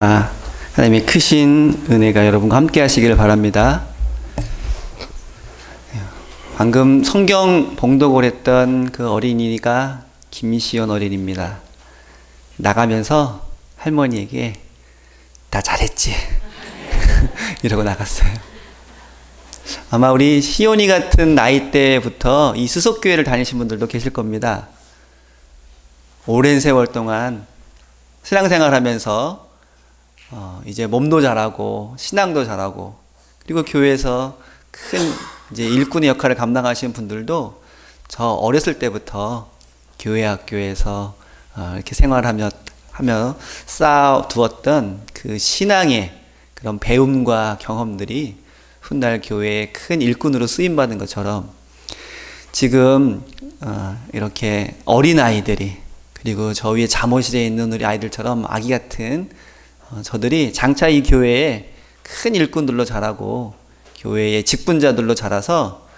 하나님의 크신 은혜가 여러분과 함께 하시기를 바랍니다. 방금 성경 봉독을 했던 그 어린이가 김시연 어린이입니다. 나가면서 할머니에게 다 잘했지 이러고 나갔어요. 아마 우리 시온이 같은 나이 때부터 이 수석교회를 다니신 분들도 계실 겁니다. 오랜 세월 동안 신앙생활 하면서 이제 몸도 잘하고 신앙도 잘하고 그리고 교회에서 큰 이제 일꾼의 역할을 감당하시는 분들도 저 어렸을 때부터 교회 학교에서 이렇게 생활하며 쌓아두었던 그 신앙의 그런 배움과 경험들이 훗날 교회의 큰 일꾼으로 쓰임받은 것처럼 지금 이렇게 어린 아이들이 그리고 저 위에 잠옷실에 있는 우리 아이들처럼 아기 같은 저들이 장차 이 교회에 큰 일꾼들로 자라고 교회의 직분자들로 자라서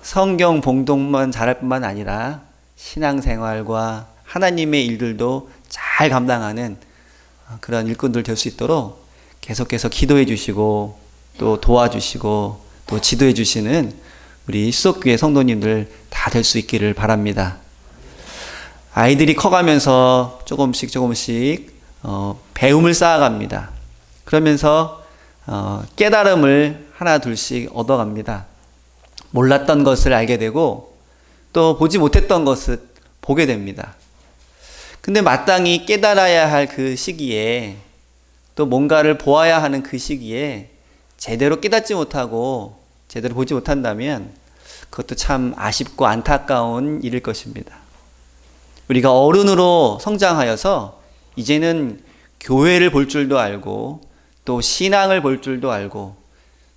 성경 봉독만 잘할 뿐만 아니라 신앙생활과 하나님의 일들도 잘 감당하는 그런 일꾼들 될 수 있도록 계속해서 기도해 주시고 또 도와주시고 또 지도해 주시는 우리 수석교회 성도님들 다 될 수 있기를 바랍니다. 아이들이 커가면서 조금씩 배움을 쌓아갑니다. 그러면서 깨달음을 하나 둘씩 얻어갑니다. 몰랐던 것을 알게 되고 또 보지 못했던 것을 보게 됩니다. 근데 마땅히 깨달아야 할 그 시기에 또 뭔가를 보아야 하는 그 시기에 제대로 깨닫지 못하고 제대로 보지 못한다면 그것도 참 아쉽고 안타까운 일일 것입니다. 우리가 어른으로 성장하여서 이제는 교회를 볼 줄도 알고 또 신앙을 볼 줄도 알고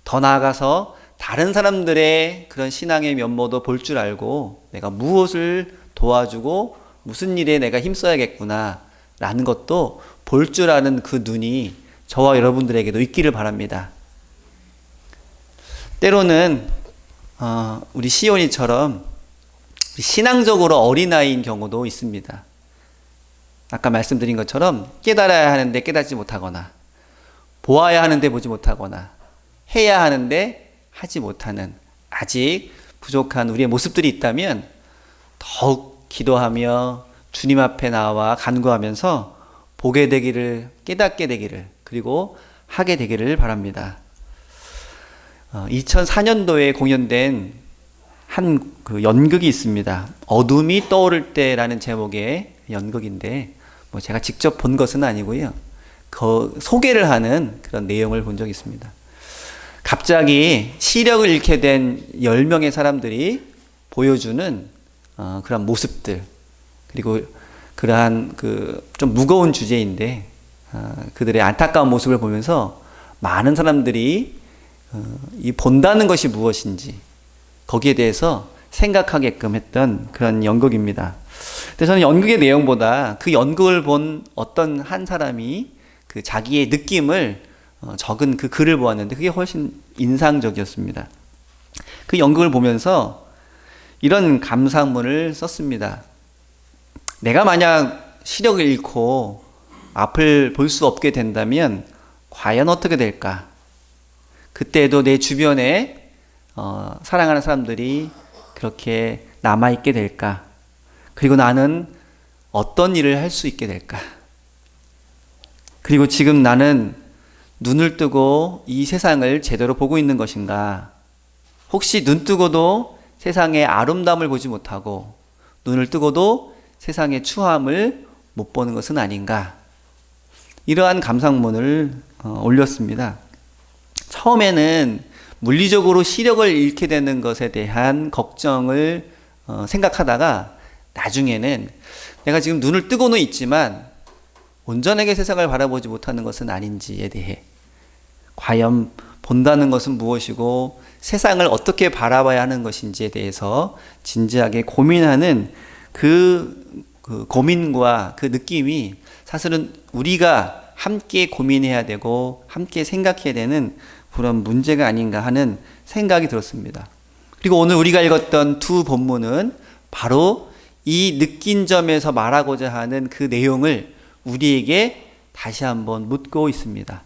더 나아가서 다른 사람들의 그런 신앙의 면모도 볼 줄 알고 내가 무엇을 도와주고 무슨 일에 내가 힘써야겠구나 라는 것도 볼 줄 아는 그 눈이 저와 여러분들에게도 있기를 바랍니다. 때로는 우리 시온이처럼 신앙적으로 어린아이인 경우도 있습니다. 아까 말씀드린 것처럼 깨달아야 하는데 깨닫지 못하거나 보아야 하는데 보지 못하거나 해야 하는데 하지 못하는 아직 부족한 우리의 모습들이 있다면 더욱 기도하며 주님 앞에 나와 간구하면서 보게 되기를, 깨닫게 되기를, 그리고 하게 되기를 바랍니다. 2004년도에 공연된 한 그 연극이 있습니다. 어둠이 떠오를 때라는 제목의 연극인데 제가 직접 본 것은 아니고요. 그 소개를 하는 그런 내용을 본 적이 있습니다. 갑자기 시력을 잃게 된 10명의 사람들이 보여주는 그런 모습들 그리고 그러한 그 좀 무거운 주제인데 그들의 안타까운 모습을 보면서 많은 사람들이 이 본다는 것이 무엇인지 거기에 대해서 생각하게끔 했던 그런 연극입니다. 근데 저는 연극의 내용보다 그 연극을 본 어떤 한 사람이 그 자기의 느낌을 적은 그 글을 보았는데 그게 훨씬 인상적이었습니다. 그 연극을 보면서 이런 감상문을 썼습니다. 내가 만약 시력을 잃고 앞을 볼 수 없게 된다면 과연 어떻게 될까? 그때도 내 주변에 사랑하는 사람들이 그렇게 남아있게 될까? 그리고 나는 어떤 일을 할 수 있게 될까? 그리고 지금 나는 눈을 뜨고 이 세상을 제대로 보고 있는 것인가? 혹시 눈 뜨고도 세상의 아름다움을 보지 못하고 눈을 뜨고도 세상의 추함을 못 보는 것은 아닌가? 이러한 감상문을 올렸습니다. 처음에는 물리적으로 시력을 잃게 되는 것에 대한 걱정을 생각하다가 나중에는 내가 지금 눈을 뜨고는 있지만 온전하게 세상을 바라보지 못하는 것은 아닌지에 대해 과연 본다는 것은 무엇이고 세상을 어떻게 바라봐야 하는 것인지에 대해서 진지하게 고민하는 그 고민과 그 느낌이 사실은 우리가 함께 고민해야 되고 함께 생각해야 되는 그런 문제가 아닌가 하는 생각이 들었습니다. 그리고 오늘 우리가 읽었던 두 본문은 바로 이 느낀 점에서 말하고자 하는 그 내용을 우리에게 다시 한번 묻고 있습니다.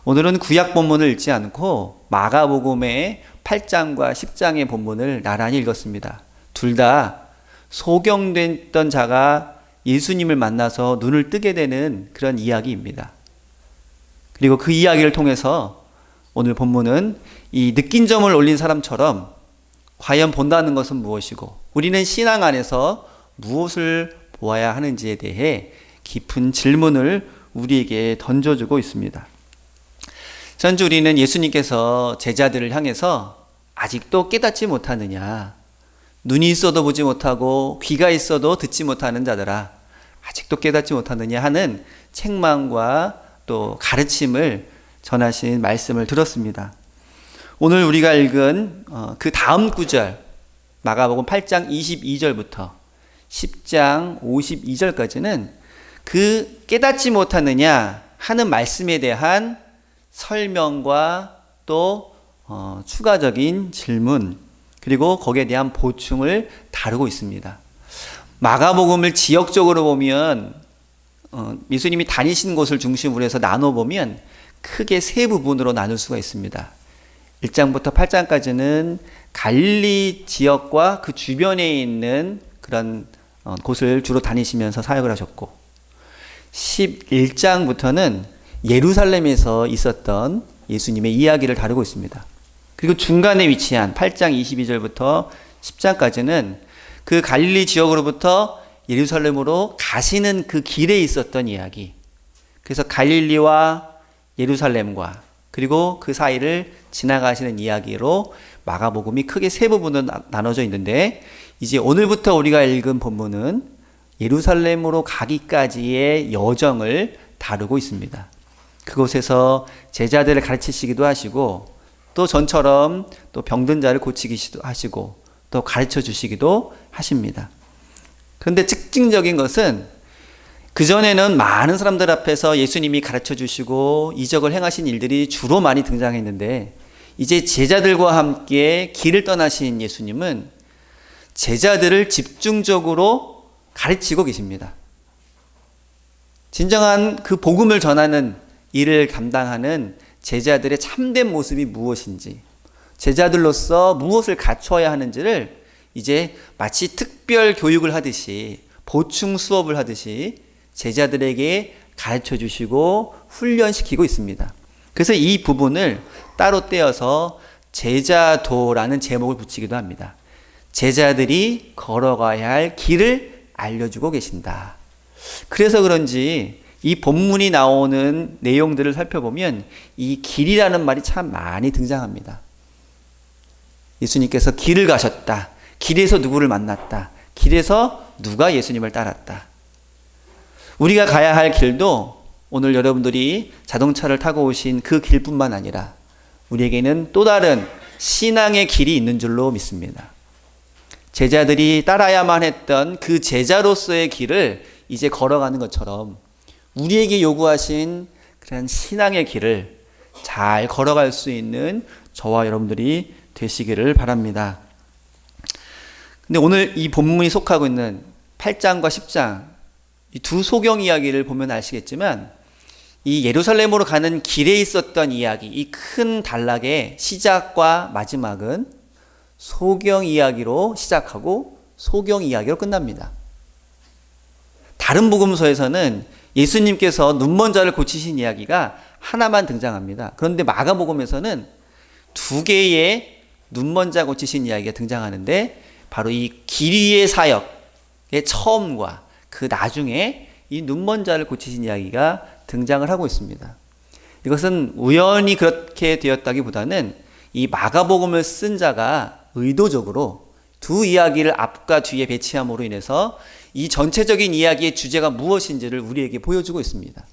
오늘은 구약 본문을 읽지 않고 마가복음의 8장과 10장의 본문을 나란히 읽었습니다. 둘 다 소경됐던 자가 예수님을 만나서 눈을 뜨게 되는 그런 이야기입니다. 그리고 그 이야기를 통해서 오늘 본문은 이 느낀 점을 올린 사람처럼 과연 본다는 것은 무엇이고 우리는 신앙 안에서 무엇을 보아야 하는지에 대해 깊은 질문을 우리에게 던져주고 있습니다. 전주 우리는 예수님께서 제자들을 향해서 아직도 깨닫지 못하느냐, 눈이 있어도 보지 못하고 귀가 있어도 듣지 못하는 자들아 아직도 깨닫지 못하느냐 하는 책망과 또 가르침을 전하신 말씀을 들었습니다. 오늘 우리가 읽은 그 다음 구절 마가복음 8장 22절부터 10장 52절까지는 그 깨닫지 못하느냐 하는 말씀에 대한 설명과 또 추가적인 질문 그리고 거기에 대한 보충을 다루고 있습니다. 마가복음을 지역적으로 보면 예수님이 다니신 곳을 중심으로 해서 나눠보면 크게 세 부분으로 나눌 수가 있습니다. 1장부터 8장까지는 갈릴리 지역과 그 주변에 있는 그런 곳을 주로 다니시면서 사역을 하셨고 11장부터는 예루살렘에서 있었던 예수님의 이야기를 다루고 있습니다. 그리고 중간에 위치한 8장 22절부터 10장까지는 그 갈릴리 지역으로부터 예루살렘으로 가시는 그 길에 있었던 이야기. 그래서 갈릴리와 예루살렘과 그리고 그 사이를 지나가시는 이야기로 마가복음이 크게 세 부분으로 나눠져 있는데 이제 오늘부터 우리가 읽은 본문은 예루살렘으로 가기까지의 여정을 다루고 있습니다. 그곳에서 제자들을 가르치시기도 하시고 또 전처럼 또 병든 자를 고치기도 하시고 또 가르쳐 주시기도 하십니다. 그런데 특징적인 것은 그전에는 많은 사람들 앞에서 예수님이 가르쳐 주시고 이적을 행하신 일들이 주로 많이 등장했는데 이제 제자들과 함께 길을 떠나신 예수님은 제자들을 집중적으로 가르치고 계십니다. 진정한 그 복음을 전하는 일을 감당하는 제자들의 참된 모습이 무엇인지, 제자들로서 무엇을 갖춰야 하는지를 이제 마치 특별 교육을 하듯이 보충 수업을 하듯이 제자들에게 가르쳐 주시고 훈련시키고 있습니다. 그래서 이 부분을 따로 떼어서 제자도라는 제목을 붙이기도 합니다. 제자들이 걸어가야 할 길을 알려주고 계신다. 그래서 그런지 이 본문이 나오는 내용들을 살펴보면 이 길이라는 말이 참 많이 등장합니다. 예수님께서 길을 가셨다. 길에서 누구를 만났다. 길에서 누가 예수님을 따랐다. 우리가 가야 할 길도 오늘 여러분들이 자동차를 타고 오신 그 길뿐만 아니라 우리에게는 또 다른 신앙의 길이 있는 줄로 믿습니다. 제자들이 따라야만 했던 그 제자로서의 길을 이제 걸어가는 것처럼 우리에게 요구하신 그런 신앙의 길을 잘 걸어갈 수 있는 저와 여러분들이 되시기를 바랍니다. 근데 오늘 이 본문이 속하고 있는 8장과 10장 이 두 소경 이야기를 보면 아시겠지만 이 예루살렘으로 가는 길에 있었던 이야기, 이 큰 단락의 시작과 마지막은 소경 이야기로 시작하고 소경 이야기로 끝납니다. 다른 복음서에서는 예수님께서 눈먼 자를 고치신 이야기가 하나만 등장합니다. 그런데 마가복음에서는 두 개의 눈먼 자 고치신 이야기가 등장하는데 바로 이 길 위의 사역의 처음과 그 나중에 이 눈먼 자를 고치신 이야기가 등장을 하고 있습니다. 이것은 우연히 그렇게 되었다기보다는 이 마가복음을 쓴 자가 의도적으로 두 이야기를 앞과 뒤에 배치함으로 인해서 이 전체적인 이야기의 주제가 무엇인지를 우리에게 보여주고 있습니다.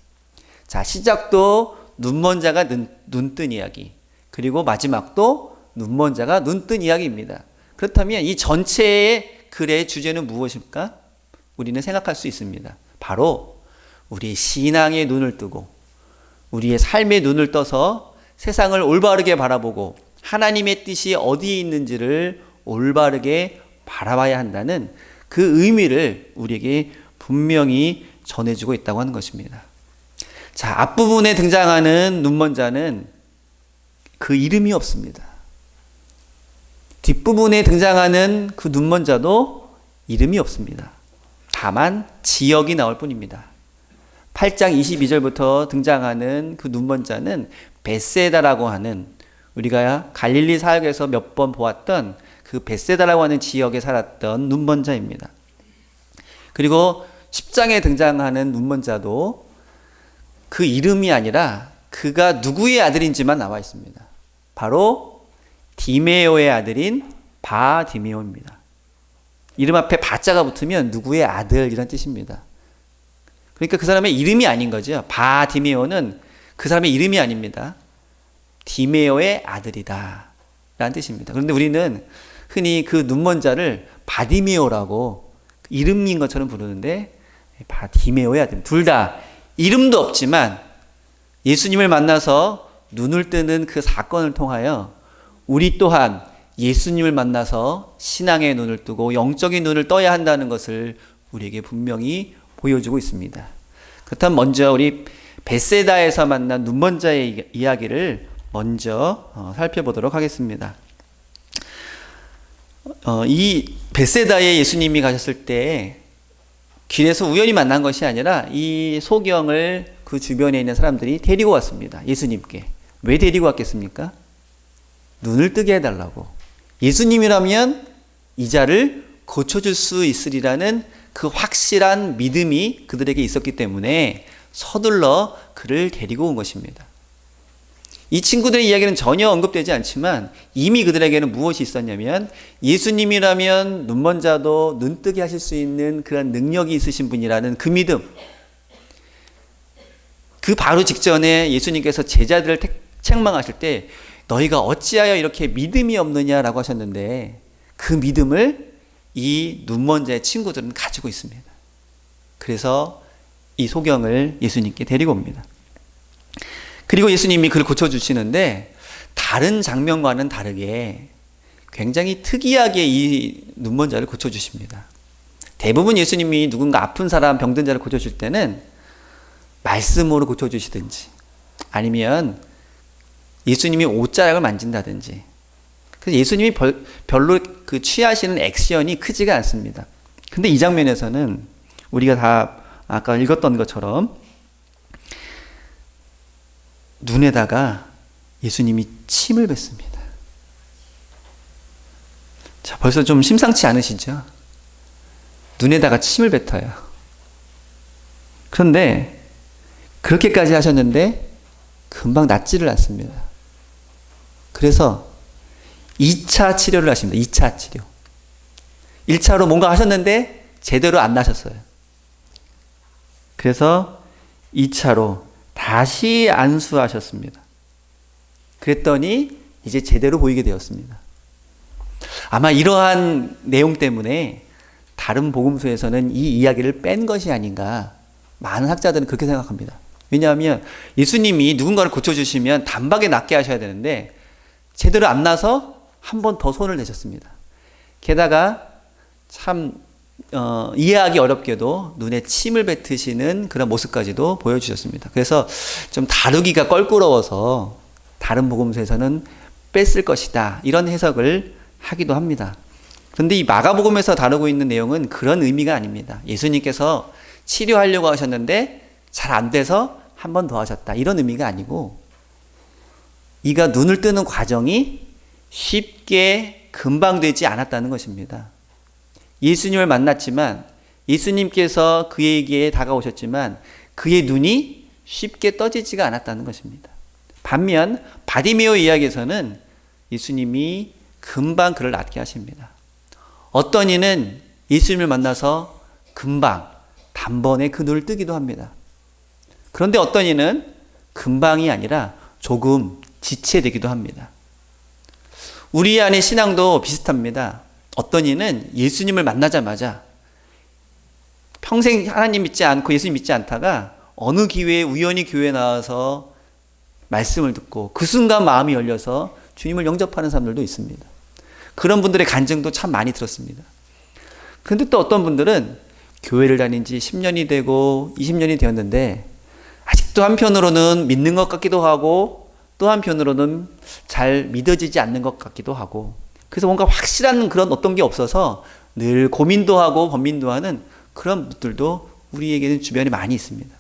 자, 시작도 눈먼 자가 눈뜬 이야기, 그리고 마지막도 눈먼 자가 눈뜬 이야기입니다. 그렇다면 이 전체의 글의 주제는 무엇일까? 우리는 생각할 수 있습니다. 바로 우리의 신앙의 눈을 뜨고 우리의 삶의 눈을 떠서 세상을 올바르게 바라보고 하나님의 뜻이 어디에 있는지를 올바르게 바라봐야 한다는 그 의미를 우리에게 분명히 전해주고 있다고 하는 것입니다. 자, 앞부분에 등장하는 눈먼자는 그 이름이 없습니다. 뒷부분에 등장하는 그 눈먼자도 이름이 없습니다. 다만 지역이 나올 뿐입니다. 8장 22절부터 등장하는 그 눈먼자는 벳세다라고 하는, 우리가 갈릴리 사역에서 몇 번 보았던 그 벳세다라고 하는 지역에 살았던 눈먼자입니다. 그리고 10장에 등장하는 눈먼자도 그 이름이 아니라 그가 누구의 아들인지만 나와 있습니다. 바로 디메오의 아들인 바디메오입니다. 이름 앞에 바자가 붙으면 누구의 아들 이란 뜻입니다. 그러니까 그 사람의 이름이 아닌 거죠. 바디메오는 그 사람의 이름이 아닙니다. 디메오의 아들이다 라는 뜻입니다. 그런데 우리는 흔히 그 눈먼자를 바디메오라고 이름인 것처럼 부르는데, 바디메오의 아들, 둘 다 이름도 없지만 예수님을 만나서 눈을 뜨는 그 사건을 통하여 우리 또한 예수님을 만나서 신앙의 눈을 뜨고 영적인 눈을 떠야 한다는 것을 우리에게 분명히 보여주고 있습니다. 그렇다면 먼저 우리 벳세다에서 만난 눈먼자의 이야기를 먼저 살펴보도록 하겠습니다. 이 벳세다에 예수님이 가셨을 때 길에서 우연히 만난 것이 아니라 이 소경을 그 주변에 있는 사람들이 데리고 왔습니다. 예수님께. 왜 데리고 왔겠습니까? 눈을 뜨게 해달라고. 예수님이라면 이 자를 고쳐줄 수 있으리라는 그 확실한 믿음이 그들에게 있었기 때문에 서둘러 그를 데리고 온 것입니다. 이 친구들의 이야기는 전혀 언급되지 않지만 이미 그들에게는 무엇이 있었냐면, 예수님이라면 눈먼자도 눈뜨게 하실 수 있는 그런 능력이 있으신 분이라는 그 믿음. 그 바로 직전에 예수님께서 제자들을 책망하실 때 너희가 어찌하여 이렇게 믿음이 없느냐라고 하셨는데, 그 믿음을 이 눈먼자의 친구들은 가지고 있습니다. 그래서 이 소경을 예수님께 데리고 옵니다. 그리고 예수님이 그를 고쳐주시는데, 다른 장면과는 다르게 굉장히 특이하게 이 눈먼자를 고쳐주십니다. 대부분 예수님이 누군가 아픈 사람, 병든 자를 고쳐줄 때는 말씀으로 고쳐주시든지, 아니면 예수님이 옷자락을 만진다든지, 그래서 예수님이 별로 그 취하시는 액션이 크지가 않습니다. 근데 이 장면에서는 우리가 다 아까 읽었던 것처럼 눈에다가 예수님이 침을 뱉습니다. 자, 벌써 좀 심상치 않으시죠? 눈에다가 침을 뱉어요. 그런데 그렇게까지 하셨는데 금방 낫지를 않습니다. 그래서 2차 치료를 하십니다. 2차 치료. 1차로 뭔가 하셨는데 제대로 안 나셨어요. 그래서 2차로 다시 안수하셨습니다. 그랬더니 이제 제대로 보이게 되었습니다. 아마 이러한 내용 때문에 다른 복음서에서는 이 이야기를 뺀 것이 아닌가, 많은 학자들은 그렇게 생각합니다. 왜냐하면 예수님이 누군가를 고쳐주시면 단박에 낫게 하셔야 되는데 제대로 안 나서 한 번 더 손을 대셨습니다. 게다가 참 이해하기 어렵게도 눈에 침을 뱉으시는 그런 모습까지도 보여주셨습니다. 그래서 좀 다루기가 껄끄러워서 다른 복음서에서는 뺐을 것이다, 이런 해석을 하기도 합니다. 그런데 이 마가복음에서 다루고 있는 내용은 그런 의미가 아닙니다. 예수님께서 치료하려고 하셨는데 잘 안 돼서 한 번 더 하셨다, 이런 의미가 아니고, 이가 눈을 뜨는 과정이 쉽게 금방 되지 않았다는 것입니다. 예수님을 만났지만, 예수님께서 그에게 다가오셨지만 그의 눈이 쉽게 떠지지가 않았다는 것입니다. 반면 바디메오 이야기에서는 예수님이 금방 그를 낫게 하십니다. 어떤 이는 예수님을 만나서 금방 단번에 그 눈을 뜨기도 합니다. 그런데 어떤 이는 금방이 아니라 조금 지체되기도 합니다. 우리 안의 신앙도 비슷합니다. 어떤 이는 예수님을 만나자마자 평생 하나님 믿지 않고 예수님 믿지 않다가 어느 기회에 우연히 교회에 나와서 말씀을 듣고 그 순간 마음이 열려서 주님을 영접하는 사람들도 있습니다. 그런 분들의 간증도 참 많이 들었습니다. 그런데 또 어떤 분들은 교회를 다닌 지 10년이 되고 20년이 되었는데 아직 아직도 한편으로는 믿는 것 같기도 하고 또 한편으로는 잘 믿어지지 않는 것 같기도 하고, 그래서 뭔가 확실한 그런 어떤 게 없어서 늘 고민도 하고 번민도 하는 그런 분들도 우리에게는 주변에 많이 있습니다.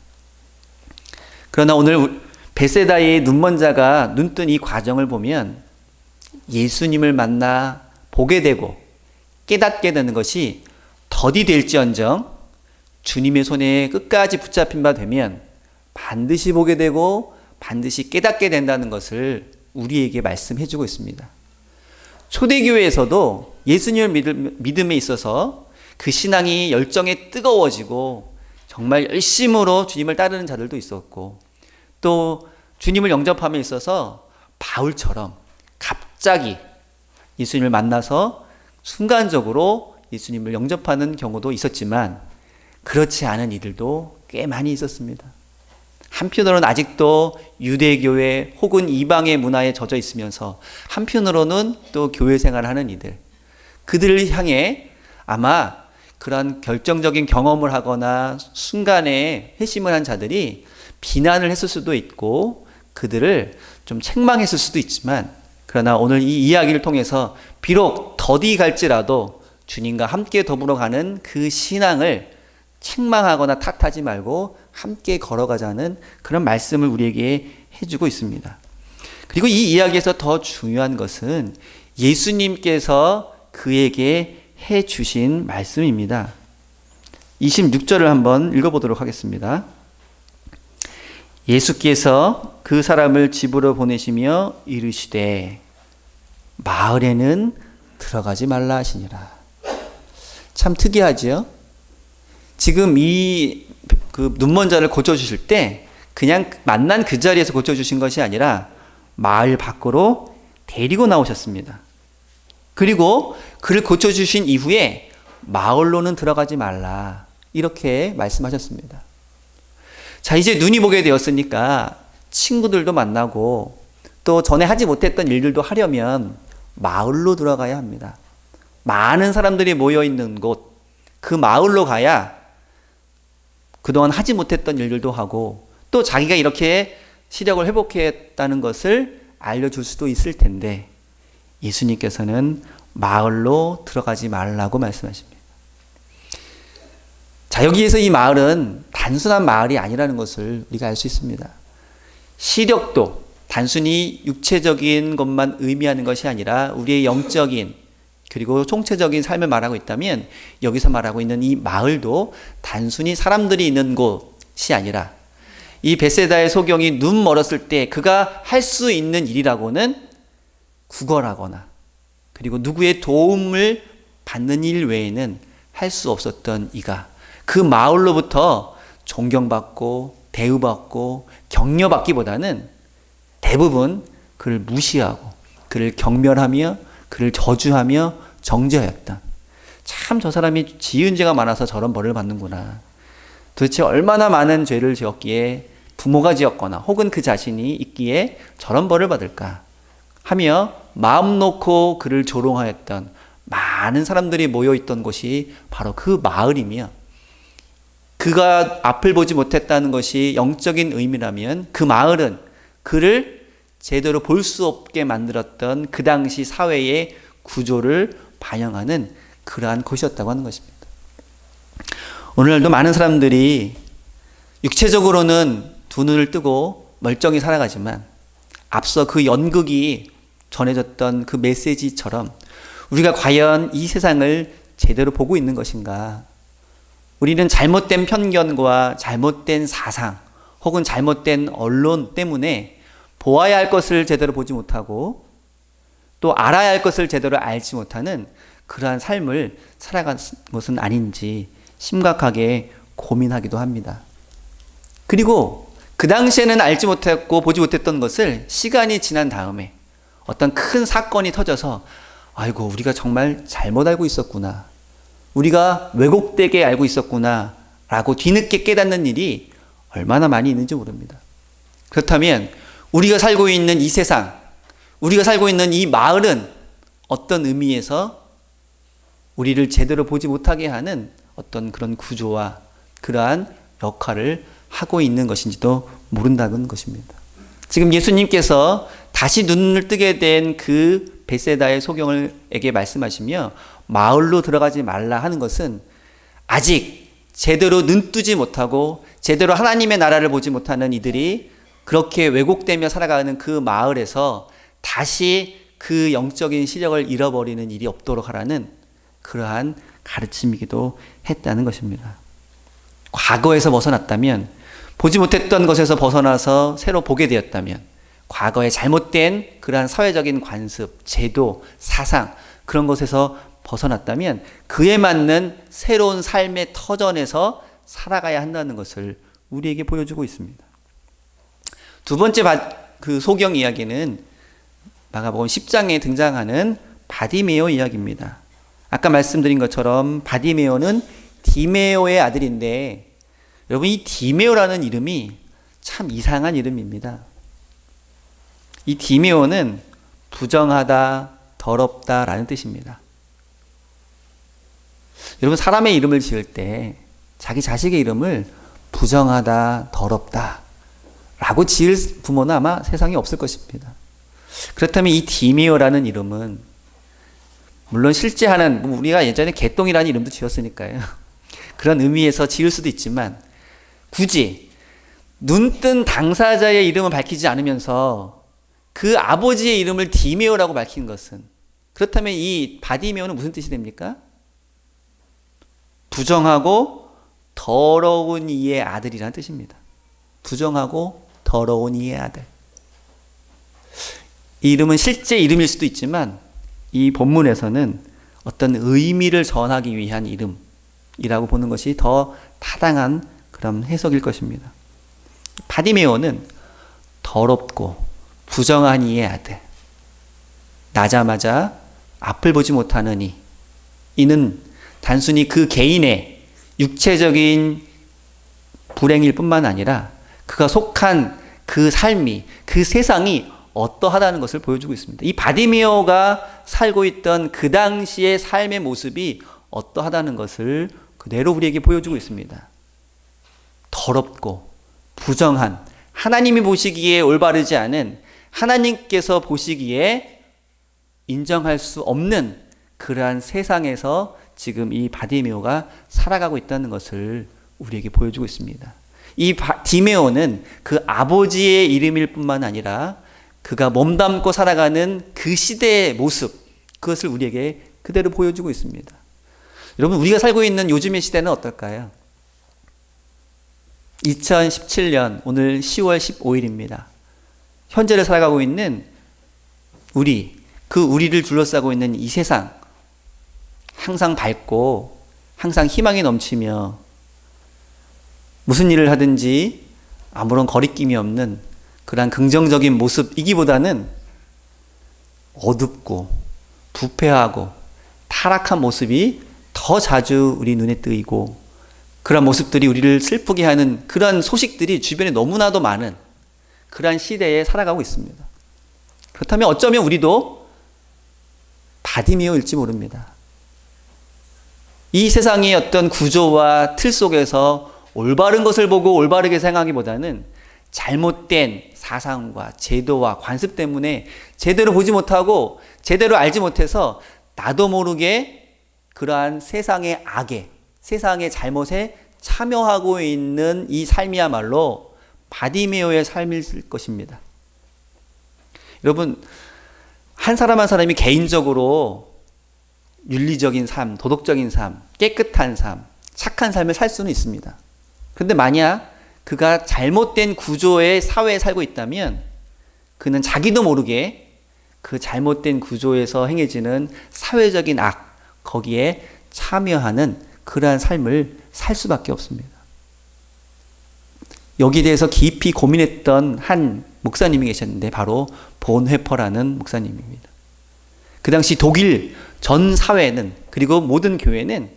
그러나 오늘 베세다의 눈먼 자가 눈뜬 이 과정을 보면 예수님을 만나 보게 되고 깨닫게 되는 것이 더디 될지언정 주님의 손에 끝까지 붙잡힌 바 되면 반드시 보게 되고 반드시 깨닫게 된다는 것을 우리에게 말씀해 주고 있습니다. 초대교회에서도 예수님을 믿음에 있어서 그 신앙이 열정에 뜨거워지고 정말 열심으로 주님을 따르는 자들도 있었고, 또 주님을 영접함에 있어서 바울처럼 갑자기 예수님을 만나서 순간적으로 예수님을 영접하는 경우도 있었지만, 그렇지 않은 이들도 꽤 많이 있었습니다. 한편으로는 아직도 유대교회 혹은 이방의 문화에 젖어 있으면서 한편으로는 또 교회 생활을 하는 이들, 그들을 향해 아마 그런 결정적인 경험을 하거나 순간에 회심을 한 자들이 비난을 했을 수도 있고 그들을 좀 책망했을 수도 있지만, 그러나 오늘 이 이야기를 통해서 비록 더디 갈지라도 주님과 함께 더불어 가는 그 신앙을 책망하거나 탓하지 말고 함께 걸어가자는 그런 말씀을 우리에게 해주고 있습니다. 그리고 이 이야기에서 더 중요한 것은 예수님께서 그에게 해주신 말씀입니다. 26절을 한번 읽어보도록 하겠습니다. 예수께서 그 사람을 집으로 보내시며 이르시되 마을에는 들어가지 말라 하시니라. 참 특이하죠? 지금 그 눈먼 자를 고쳐주실 때 그냥 만난 그 자리에서 고쳐주신 것이 아니라 마을 밖으로 데리고 나오셨습니다. 그리고 그를 고쳐주신 이후에 마을로는 들어가지 말라, 이렇게 말씀하셨습니다. 자, 이제 눈이 보게 되었으니까 친구들도 만나고 또 전에 하지 못했던 일들도 하려면 마을로 들어가야 합니다. 많은 사람들이 모여있는 곳, 그 마을로 가야 그동안 하지 못했던 일들도 하고 또 자기가 이렇게 시력을 회복했다는 것을 알려줄 수도 있을 텐데, 예수님께서는 마을로 들어가지 말라고 말씀하십니다. 자, 여기에서 이 마을은 단순한 마을이 아니라는 것을 우리가 알 수 있습니다. 시력도 단순히 육체적인 것만 의미하는 것이 아니라 우리의 영적인 그리고 총체적인 삶을 말하고 있다면, 여기서 말하고 있는 이 마을도 단순히 사람들이 있는 곳이 아니라 이 베세다의 소경이 눈 멀었을 때 그가 할 수 있는 일이라고는 구걸하거나 그리고 누구의 도움을 받는 일 외에는 할 수 없었던 이가 그 마을로부터 존경받고 대우받고 격려받기보다는 대부분 그를 무시하고 그를 경멸하며 그를 저주하며 정죄하였다. 참 저 사람이 지은 죄가 많아서 저런 벌을 받는구나. 도대체 얼마나 많은 죄를 지었기에 부모가 지었거나 혹은 그 자신이 있기에 저런 벌을 받을까 하며 마음 놓고 그를 조롱하였던 많은 사람들이 모여있던 곳이 바로 그 마을이며, 그가 앞을 보지 못했다는 것이 영적인 의미라면 그 마을은 그를 제대로 볼 수 없게 만들었던 그 당시 사회의 구조를 반영하는 그러한 곳이었다고 하는 것입니다. 오늘날도 많은 사람들이 육체적으로는 두 눈을 뜨고 멀쩡히 살아가지만 앞서 그 연극이 전해졌던 그 메시지처럼 우리가 과연 이 세상을 제대로 보고 있는 것인가? 우리는 잘못된 편견과 잘못된 사상 혹은 잘못된 언론 때문에 보아야 할 것을 제대로 보지 못하고 또 알아야 할 것을 제대로 알지 못하는 그러한 삶을 살아간 것은 아닌지 심각하게 고민하기도 합니다. 그리고 그 당시에는 알지 못했고 보지 못했던 것을 시간이 지난 다음에 어떤 큰 사건이 터져서 아이고 우리가 정말 잘못 알고 있었구나, 우리가 왜곡되게 알고 있었구나 라고 뒤늦게 깨닫는 일이 얼마나 많이 있는지 모릅니다. 그렇다면 우리가 살고 있는 이 세상, 우리가 살고 있는 이 마을은 어떤 의미에서 우리를 제대로 보지 못하게 하는 어떤 그런 구조와 그러한 역할을 하고 있는 것인지도 모른다는 것입니다. 지금 예수님께서 다시 눈을 뜨게 된 그 벳세다의 소경에게 말씀하시며 마을로 들어가지 말라 하는 것은 아직 제대로 눈 뜨지 못하고 제대로 하나님의 나라를 보지 못하는 이들이 그렇게 왜곡되며 살아가는 그 마을에서 다시 그 영적인 시력을 잃어버리는 일이 없도록 하라는 그러한 가르침이기도 했다는 것입니다. 과거에서 벗어났다면, 보지 못했던 것에서 벗어나서 새로 보게 되었다면, 과거의 잘못된 그러한 사회적인 관습, 제도, 사상, 그런 것에서 벗어났다면 그에 맞는 새로운 삶의 터전에서 살아가야 한다는 것을 우리에게 보여주고 있습니다. 두 번째 그 소경 이야기는 마가복음 10장에 등장하는 바디메오 이야기입니다. 아까 말씀드린 것처럼 바디메오는 디메오의 아들인데, 여러분 이 디메오라는 이름이 참 이상한 이름입니다. 이 디메오는 부정하다, 더럽다라는 뜻입니다. 여러분 사람의 이름을 지을 때 자기 자식의 이름을 부정하다, 더럽다 라고 지을 부모는 아마 세상에 없을 것입니다. 그렇다면 이 디메오라는 이름은 물론 실제 하는, 우리가 예전에 개똥이라는 이름도 지었으니까요. 그런 의미에서 지을 수도 있지만 굳이 눈뜬 당사자의 이름을 밝히지 않으면서 그 아버지의 이름을 디메오라고 밝힌 것은, 그렇다면 이 바디메오는 무슨 뜻이 됩니까? 부정하고 더러운 이의 아들이라는 뜻입니다. 부정하고 더러운 이의 아들. 이 이름은 실제 이름일 수도 있지만 이 본문에서는 어떤 의미를 전하기 위한 이름이라고 보는 것이 더 타당한 그런 해석일 것입니다. 바디메오는 더럽고 부정한 이의 아들, 나자마자 앞을 보지 못하는 이는 단순히 그 개인의 육체적인 불행일 뿐만 아니라 그가 속한 그 삶이, 그 세상이 어떠하다는 것을 보여주고 있습니다. 이 바디메오가 살고 있던 그 당시의 삶의 모습이 어떠하다는 것을 그대로 우리에게 보여주고 있습니다. 더럽고 부정한, 하나님이 보시기에 올바르지 않은, 하나님께서 보시기에 인정할 수 없는 그러한 세상에서 지금 이 바디메오가 살아가고 있다는 것을 우리에게 보여주고 있습니다. 이 디메오는 그 아버지의 이름일 뿐만 아니라 그가 몸담고 살아가는 그 시대의 모습, 그것을 우리에게 그대로 보여주고 있습니다. 여러분, 우리가 살고 있는 요즘의 시대는 어떨까요? 2017년 오늘 10월 15일입니다. 현재를 살아가고 있는 우리를 둘러싸고 있는 이 세상, 항상 밝고 항상 희망이 넘치며 무슨 일을 하든지 아무런 거리낌이 없는 그러한 긍정적인 모습이기보다는 어둡고 부패하고 타락한 모습이 더 자주 우리 눈에 띄고, 그러한 모습들이 우리를 슬프게 하는 그러한 소식들이 주변에 너무나도 많은 그러한 시대에 살아가고 있습니다. 그렇다면 어쩌면 우리도 바디메오일지 모릅니다. 이 세상의 어떤 구조와 틀 속에서 올바른 것을 보고 올바르게 생각하기보다는 잘못된 사상과 제도와 관습 때문에 제대로 보지 못하고 제대로 알지 못해서 나도 모르게 그러한 세상의 악에, 세상의 잘못에 참여하고 있는 이 삶이야말로 바디메오의 삶일 것입니다. 여러분, 한 사람 한 사람이 개인적으로 윤리적인 삶, 도덕적인 삶, 깨끗한 삶, 착한 삶을 살 수는 있습니다. 그런데 만약 그가 잘못된 구조의 사회에 살고 있다면 그는 자기도 모르게 그 잘못된 구조에서 행해지는 사회적인 악, 거기에 참여하는 그러한 삶을 살 수밖에 없습니다. 여기에 대해서 깊이 고민했던 한 목사님이 계셨는데 바로 본회퍼라는 목사님입니다. 그 당시 독일 전 사회는, 그리고 모든 교회는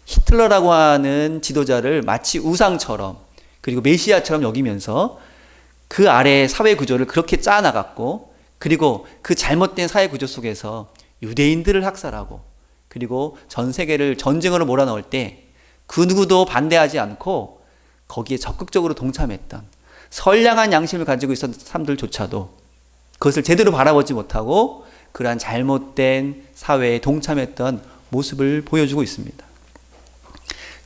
히틀러라고 하는 지도자를 마치 우상처럼 그리고 메시아처럼 여기면서 그 아래의 사회 구조를 그렇게 짜나갔고, 그리고 그 잘못된 사회 구조 속에서 유대인들을 학살하고 그리고 전 세계를 전쟁으로 몰아넣을 때 그 누구도 반대하지 않고 거기에 적극적으로 동참했던, 선량한 양심을 가지고 있었던 사람들조차도 그것을 제대로 바라보지 못하고 그러한 잘못된 사회에 동참했던 모습을 보여주고 있습니다.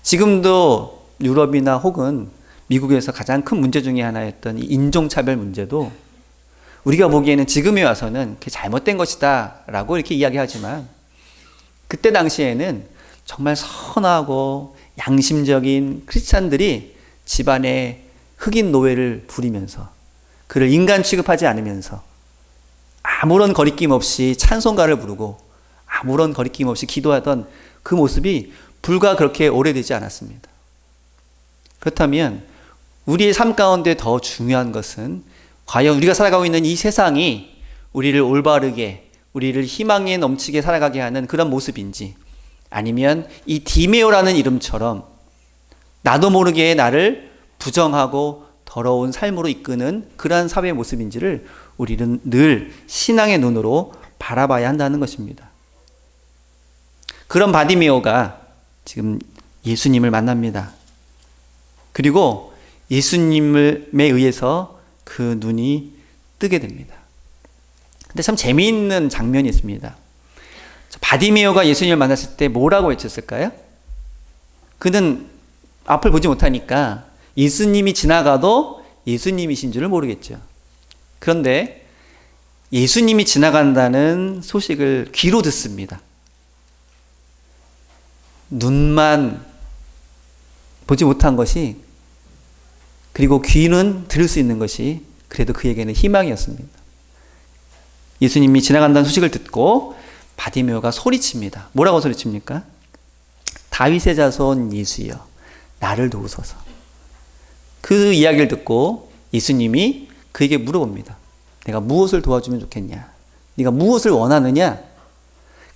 지금도 유럽이나 혹은 미국에서 가장 큰 문제 중에 하나였던 이 인종차별 문제도 우리가 보기에는 지금에 와서는 그게 잘못된 것이다 라고 이렇게 이야기하지만 그때 당시에는 정말 선하고 양심적인 크리스찬들이 집안에 흑인 노예를 부리면서 그를 인간 취급하지 않으면서 아무런 거리낌 없이 찬송가를 부르고 아무런 거리낌 없이 기도하던 그 모습이 불과 그렇게 오래되지 않았습니다. 그렇다면 우리의 삶 가운데 더 중요한 것은 과연 우리가 살아가고 있는 이 세상이 우리를 올바르게, 우리를 희망에 넘치게 살아가게 하는 그런 모습인지, 아니면 이 디메오라는 이름처럼 나도 모르게 나를 부정하고 더러운 삶으로 이끄는 그러한 사회의 모습인지를 우리는 늘 신앙의 눈으로 바라봐야 한다는 것입니다. 그런 바디메오가 지금 예수님을 만납니다. 그리고 예수님에 의해서 그 눈이 뜨게 됩니다. 근데 참 재미있는 장면이 있습니다. 바디메오가 예수님을 만났을 때 뭐라고 외쳤을까요? 그는 앞을 보지 못하니까 예수님이 지나가도 예수님이신 줄을 모르겠죠. 그런데 예수님이 지나간다는 소식을 귀로 듣습니다. 눈만 보지 못한 것이, 그리고 귀는 들을 수 있는 것이 그래도 그에게는 희망이었습니다. 예수님이 지나간다는 소식을 듣고 바디메오가 소리칩니다. 뭐라고 소리칩니까? 다윗의 자손 예수여, 나를 도우소서. 그 이야기를 듣고 예수님이 그에게 물어봅니다. 내가 무엇을 도와주면 좋겠냐? 네가 무엇을 원하느냐?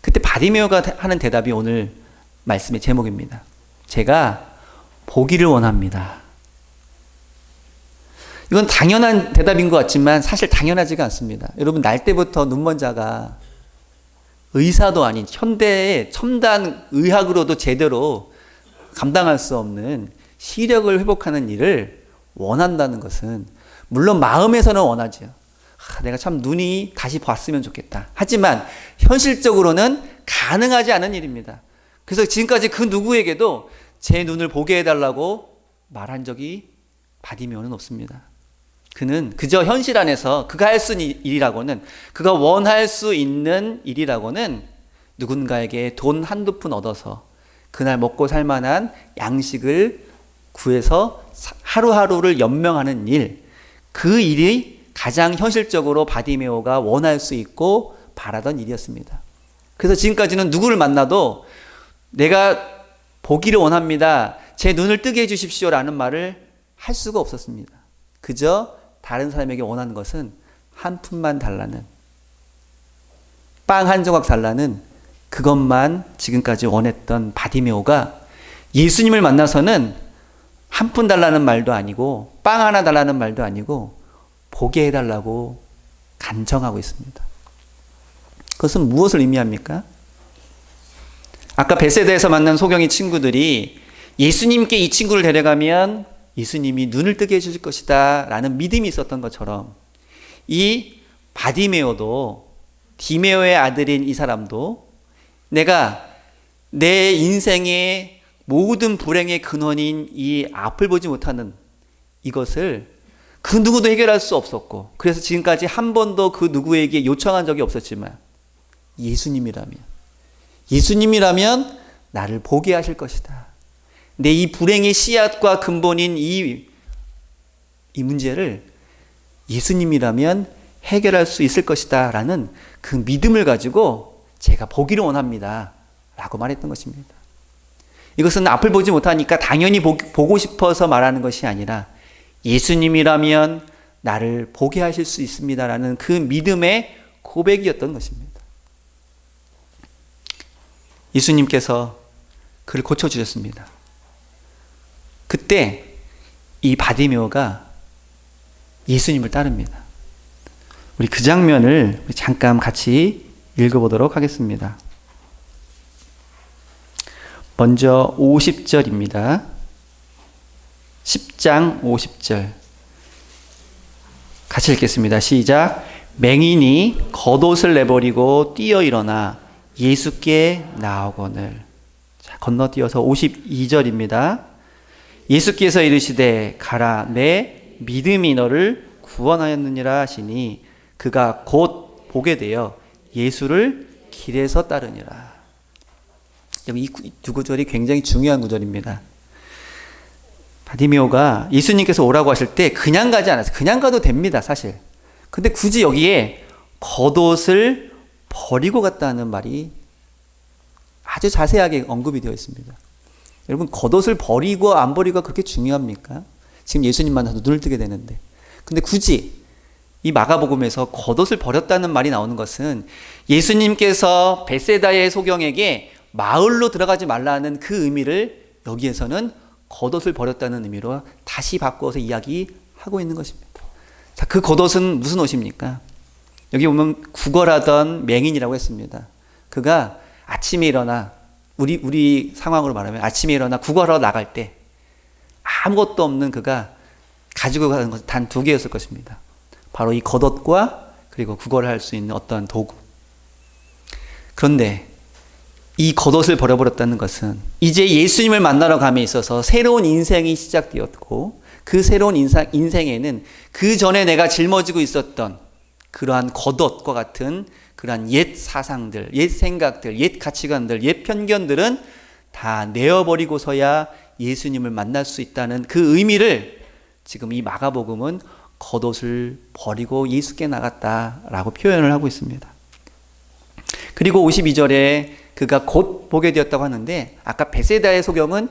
그때 바디메오가 하는 대답이 오늘 말씀의 제목입니다. 제가 보기를 원합니다. 이건 당연한 대답인 것 같지만 사실 당연하지가 않습니다. 여러분, 날 때부터 눈먼 자가 의사도 아닌 현대의 첨단 의학으로도 제대로 감당할 수 없는 시력을 회복하는 일을 원한다는 것은, 물론 마음에서는 원하죠. 내가 참 눈이 다시 봤으면 좋겠다. 하지만 현실적으로는 가능하지 않은 일입니다. 그래서 지금까지 그 누구에게도 제 눈을 보게 해달라고 말한 적이 바디메오는 없습니다. 그는 그저 현실 안에서 그가 할 수 있는 일이라고는, 그가 원할 수 있는 일이라고는 누군가에게 돈 한두 푼 얻어서 그날 먹고 살 만한 양식을 구해서 하루하루를 연명하는 일, 그 일이 가장 현실적으로 바디메오가 원할 수 있고 바라던 일이었습니다. 그래서 지금까지는 누구를 만나도 내가 보기를 원합니다, 제 눈을 뜨게 해주십시오 라는 말을 할 수가 없었습니다. 그저 다른 사람에게 원하는 것은 한 푼만 달라는, 빵 한 조각 달라는 그것만 지금까지 원했던 바디메오가 예수님을 만나서는 한 푼 달라는 말도 아니고 빵 하나 달라는 말도 아니고 보게 해달라고 간청하고 있습니다. 그것은 무엇을 의미합니까? 아까 베세다에서 만난 소경이 친구들이 예수님께 이 친구를 데려가면 예수님이 눈을 뜨게 해주실 것이다 라는 믿음이 있었던 것처럼, 이 바디메오도, 디메오의 아들인 이 사람도 내가 내 인생의 모든 불행의 근원인 이 앞을 보지 못하는 이것을 그 누구도 해결할 수 없었고, 그래서 지금까지 한 번도 그 누구에게 요청한 적이 없었지만 예수님이라면 나를 보게 하실 것이다. 내 이 불행의 씨앗과 근본인 이 문제를 예수님이라면 해결할 수 있을 것이다 라는 그 믿음을 가지고 제가 보기를 원합니다 라고 말했던 것입니다. 이것은 앞을 보지 못하니까 당연히 보고 싶어서 말하는 것이 아니라 예수님이라면 나를 보게 하실 수 있습니다 라는 그 믿음의 고백이었던 것입니다. 예수님께서 그를 고쳐주셨습니다. 그때 이 바디메오가 예수님을 따릅니다. 우리 그 장면을 잠깐 같이 읽어보도록 하겠습니다. 먼저 50절입니다. 10장 50절. 같이 읽겠습니다. 시작. 맹인이 겉옷을 내버리고 뛰어 일어나 예수께 나오거늘. 자, 건너뛰어서 52절입니다. 예수께서 이르시되 가라, 내 믿음이 너를 구원하였느니라 하시니 그가 곧 보게 되어 예수를 길에서 따르니라. 여기 이 두 구절이 굉장히 중요한 구절입니다. 바디메오가 예수님께서 오라고 하실 때 그냥 가지 않았어요. 그냥 가도 됩니다, 사실. 근데 굳이 여기에 겉옷을 버리고 갔다는 말이 아주 자세하게 언급이 되어 있습니다. 여러분, 겉옷을 버리고 안 버리고가 그렇게 중요합니까? 지금 예수님 만나서 눈을 뜨게 되는데. 근데 굳이 이 마가복음에서 겉옷을 버렸다는 말이 나오는 것은 예수님께서 벳세다의 소경에게 마을로 들어가지 말라는 그 의미를 여기에서는 겉옷을 버렸다는 의미로 다시 바꿔서 이야기하고 있는 것입니다. 자, 그 겉옷은 무슨 옷입니까? 여기 보면 구걸하던 맹인이라고 했습니다. 그가 아침에 일어나, 우리 상황으로 말하면 아침에 일어나 구걸하러 나갈 때 아무것도 없는 그가 가지고 가는 것은 단 두 개였을 것입니다. 바로 이 겉옷과 그리고 구걸을 할 수 있는 어떠한 도구. 그런데 이 겉옷을 버려버렸다는 것은 이제 예수님을 만나러 감에 있어서 새로운 인생이 시작되었고, 그 새로운 인생에는 그 전에 내가 짊어지고 있었던 그러한 겉옷과 같은 그러한 옛 사상들, 옛 생각들, 옛 가치관들, 옛 편견들은 다 내어버리고서야 예수님을 만날 수 있다는 그 의미를 지금 이 마가복음은 겉옷을 버리고 예수께 나갔다라고 표현을 하고 있습니다. 그리고 52절에 그가 곧 보게 되었다고 하는데, 아까 벳세다의 소경은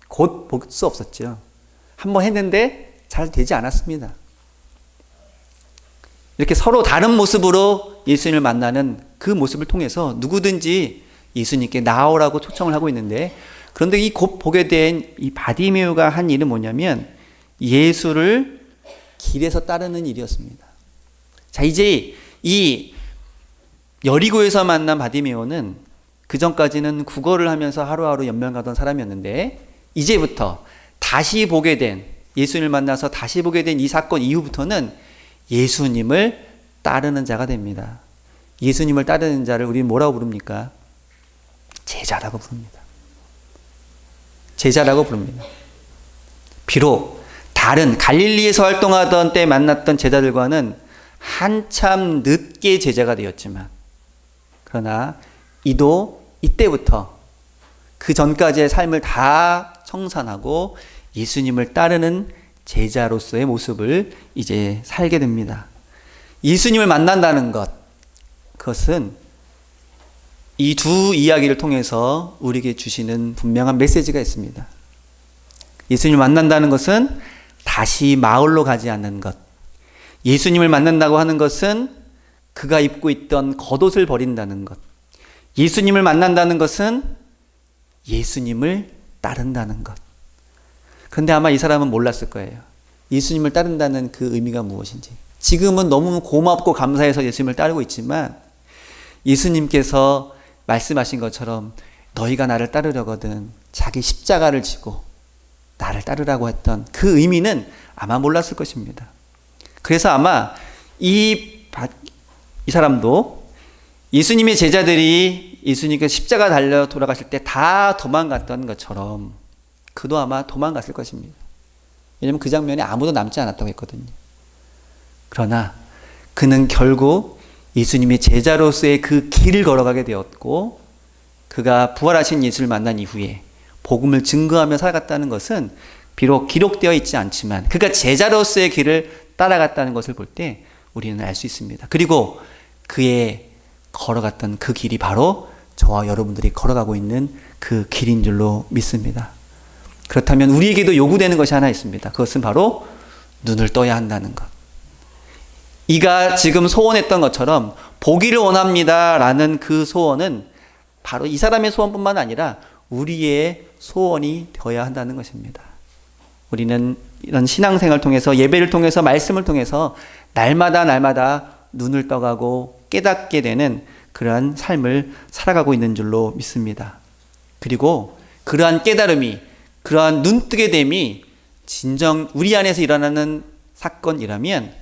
곧 볼 수 없었죠. 한번 했는데 잘 되지 않았습니다. 이렇게 서로 다른 모습으로 예수님을 만나는 그 모습을 통해서 누구든지 예수님께 나오라고 초청을 하고 있는데, 그런데 이 곧 보게 된 이 바디메오가 한 일은 뭐냐면 예수를 길에서 따르는 일이었습니다. 자, 이제 이 여리고에서 만난 바디메오는 그 전까지는 구걸을 하면서 하루하루 연명하던 사람이었는데, 이제부터 다시 보게 된, 예수님을 만나서 다시 보게 된 이 사건 이후부터는 예수님을 따르는 자가 됩니다. 예수님을 따르는 자를 우리는 뭐라고 부릅니까? 제자라고 부릅니다. 제자라고 부릅니다. 비록 다른 갈릴리에서 활동하던 때 만났던 제자들과는 한참 늦게 제자가 되었지만, 그러나 이도 이때부터 그 전까지의 삶을 다 청산하고 예수님을 따르는 제자로서의 모습을 이제 살게 됩니다. 예수님을 만난다는 것, 그것은 이 두 이야기를 통해서 우리에게 주시는 분명한 메시지가 있습니다. 예수님을 만난다는 것은 다시 마을로 가지 않는 것. 예수님을 만난다고 하는 것은 그가 입고 있던 겉옷을 버린다는 것. 예수님을 만난다는 것은 예수님을 따른다는 것. 그런데 아마 이 사람은 몰랐을 거예요. 예수님을 따른다는 그 의미가 무엇인지. 지금은 너무 고맙고 감사해서 예수님을 따르고 있지만, 예수님께서 말씀하신 것처럼 너희가 나를 따르려거든 자기 십자가를 지고 나를 따르라고 했던 그 의미는 아마 몰랐을 것입니다. 그래서 아마 이 사람도 예수님의 제자들이 예수님께 십자가 달려 돌아가실 때 다 도망갔던 것처럼 그도 아마 도망갔을 것입니다. 왜냐하면 그 장면에 아무도 남지 않았다고 했거든요. 그러나 그는 결국 예수님의 제자로서의 그 길을 걸어가게 되었고, 그가 부활하신 예수를 만난 이후에 복음을 증거하며 살아갔다는 것은 비록 기록되어 있지 않지만 그가 제자로서의 길을 따라갔다는 것을 볼 때 우리는 알 수 있습니다. 그리고 그의 걸어갔던 그 길이 바로 저와 여러분들이 걸어가고 있는 그 길인 줄로 믿습니다. 그렇다면 우리에게도 요구되는 것이 하나 있습니다. 그것은 바로 눈을 떠야 한다는 것. 이가 지금 소원했던 것처럼 보기를 원합니다 라는 그 소원은 바로 이 사람의 소원뿐만 아니라 우리의 소원이 되어야 한다는 것입니다. 우리는 이런 신앙생활을 통해서, 예배를 통해서, 말씀을 통해서 날마다 눈을 떠가고 깨닫게 되는 그러한 삶을 살아가고 있는 줄로 믿습니다. 그리고 그러한 깨달음이, 그러한 눈뜨게 됨이 진정 우리 안에서 일어나는 사건이라면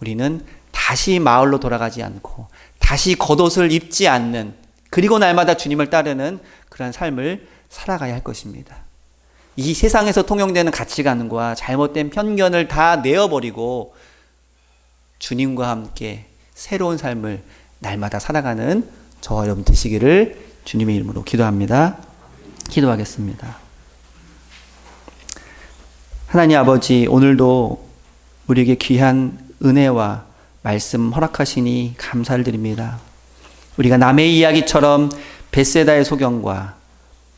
우리는 다시 마을로 돌아가지 않고 다시 겉옷을 입지 않는, 그리고 날마다 주님을 따르는 그런 삶을 살아가야 할 것입니다. 이 세상에서 통용되는 가치관과 잘못된 편견을 다 내어버리고 주님과 함께 새로운 삶을 날마다 살아가는 저와 여러분 되시기를 주님의 이름으로 기도합니다. 기도하겠습니다. 하나님 아버지, 오늘도 우리에게 귀한 은혜와 말씀 허락하시니 감사를 드립니다. 우리가 남의 이야기처럼 벳세다의 소경과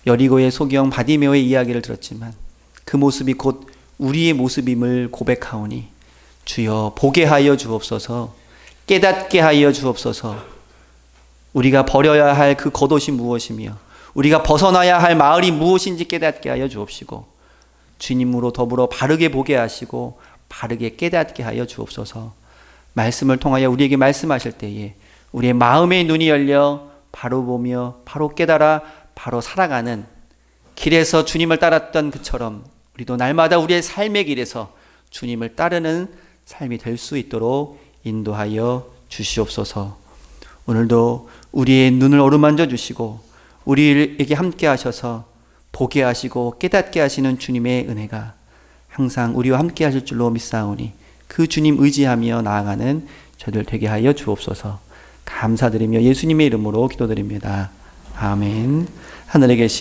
여리고의 소경 바디메오의 이야기를 들었지만 그 모습이 곧 우리의 모습임을 고백하오니 주여 보게 하여 주옵소서, 깨닫게 하여 주옵소서. 우리가 버려야 할 그 겉옷이 무엇이며 우리가 벗어나야 할 마을이 무엇인지 깨닫게 하여 주옵시고 주님으로 더불어 바르게 보게 하시고 바르게 깨닫게 하여 주옵소서. 말씀을 통하여 우리에게 말씀하실 때에 우리의 마음의 눈이 열려 바로 보며 바로 깨달아 바로 살아가는 길에서 주님을 따랐던 그처럼 우리도 날마다 우리의 삶의 길에서 주님을 따르는 삶이 될 수 있도록 인도하여 주시옵소서. 오늘도 우리의 눈을 어루만져 주시고 우리에게 함께 하셔서 보게 하시고 깨닫게 하시는 주님의 은혜가 항상 우리와 함께 하실 줄로 믿사오니 그 주님 의지하며 나아가는 저들 되게 하여 주옵소서. 감사드리며 예수님의 이름으로 기도드립니다. 아멘. 하늘에 계신